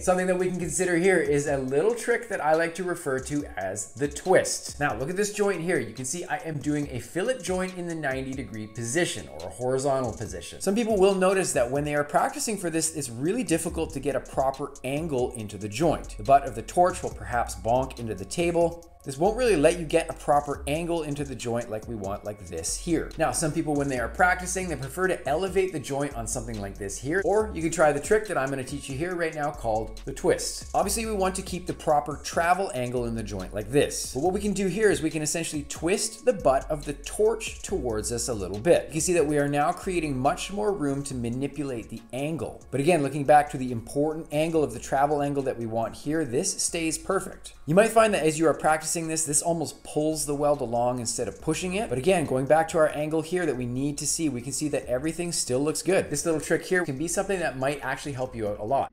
Something that we can consider here is a little trick that I like to refer to as the twist. Now look at this joint here. You can see I am doing a fillet joint in the 90-degree position or a horizontal position. Some people will notice that when they are practicing for this, it's really difficult to get a proper angle into the joint. The butt of the torch will perhaps bonk into the table. This won't really let you get a proper angle into the joint like we want, like this here. Now, some people, when they are practicing, they prefer to elevate the joint on something like this here, or you can try the trick that I'm gonna teach you here right now called the twist. Obviously, we want to keep the proper travel angle in the joint like this. But what we can do here is we can essentially twist the butt of the torch towards us a little bit. You can see that we are now creating much more room to manipulate the angle. But again, looking back to the important angle of the travel angle that we want here, this stays perfect. You might find that as you are practicing this almost pulls the weld along instead of pushing it. But again, going back to our angle here that we need to see, we can see that everything still looks good. This little trick here can be something that might actually help you out a lot.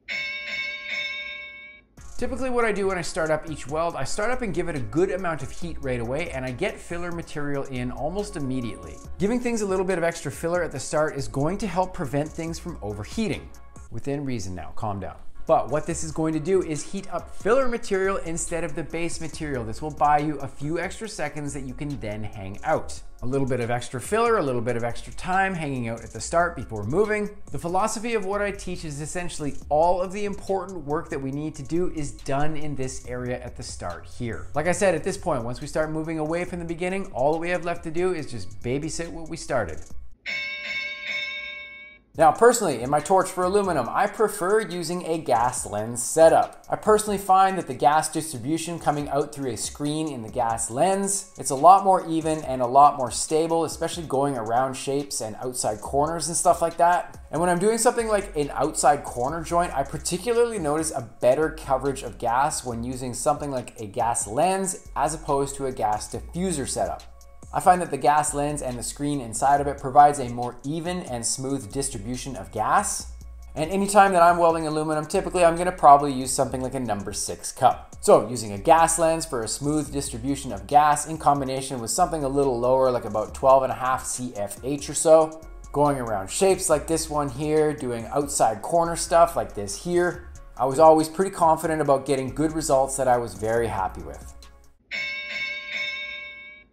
Typically what I do when I start up each weld, I start up and give it a good amount of heat right away, and I get filler material in almost immediately. Giving things a little bit of extra filler at the start is going to help prevent things from overheating. Within reason now, calm down. But what this is going to do is heat up filler material instead of the base material. This will buy you a few extra seconds that you can then hang out. A little bit of extra filler, a little bit of extra time hanging out at the start before moving. The philosophy of what I teach is essentially all of the important work that we need to do is done in this area at the start here. Like I said, at this point, once we start moving away from the beginning, all that we have left to do is just babysit what we started. Now personally, in my torch for aluminum, I prefer using a gas lens setup. I personally find that the gas distribution coming out through a screen in the gas lens, it's a lot more even and a lot more stable, especially going around shapes and outside corners and stuff like that. And when I'm doing something like an outside corner joint, I particularly notice a better coverage of gas when using something like a gas lens as opposed to a gas diffuser setup. I find that the gas lens and the screen inside of it provides a more even and smooth distribution of gas. And anytime that I'm welding aluminum, typically I'm gonna probably use something like a number 6 cup. So using a gas lens for a smooth distribution of gas in combination with something a little lower, like about 12.5 CFH or so, going around shapes like this one here, doing outside corner stuff like this here, I was always pretty confident about getting good results that I was very happy with.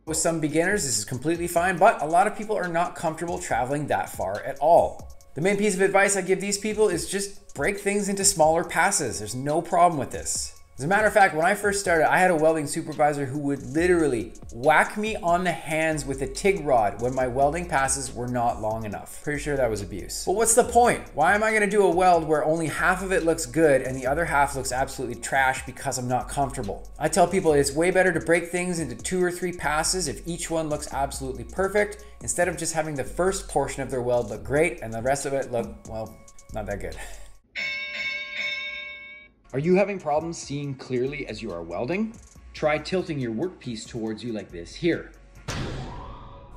With some beginners, this is completely fine, but a lot of people are not comfortable traveling that far at all. The main piece of advice I give these people is just break things into smaller passes. There's no problem with this. As a matter of fact, when I first started, I had a welding supervisor who would literally whack me on the hands with a TIG rod when my welding passes were not long enough. Pretty sure that was abuse. But what's the point? Why am I gonna do a weld where only half of it looks good and the other half looks absolutely trash because I'm not comfortable? I tell people it's way better to break things into 2 or 3 passes if each one looks absolutely perfect, instead of just having the first portion of their weld look great and the rest of it look, well, not that good. Are you having problems seeing clearly as you are welding? Try tilting your workpiece towards you like this here.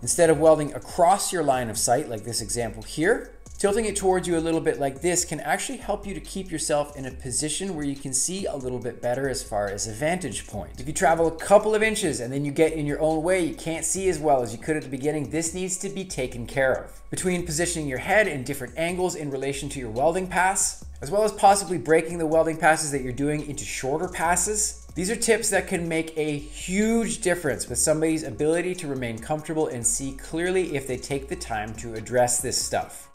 Instead of welding across your line of sight like this example here, tilting it towards you a little bit like this can actually help you to keep yourself in a position where you can see a little bit better as far as a vantage point. If you travel a couple of inches and then you get in your own way, you can't see as well as you could at the beginning, this needs to be taken care of. Between positioning your head in different angles in relation to your welding pass, as well as possibly breaking the welding passes that you're doing into shorter passes, these are tips that can make a huge difference with somebody's ability to remain comfortable and see clearly if they take the time to address this stuff.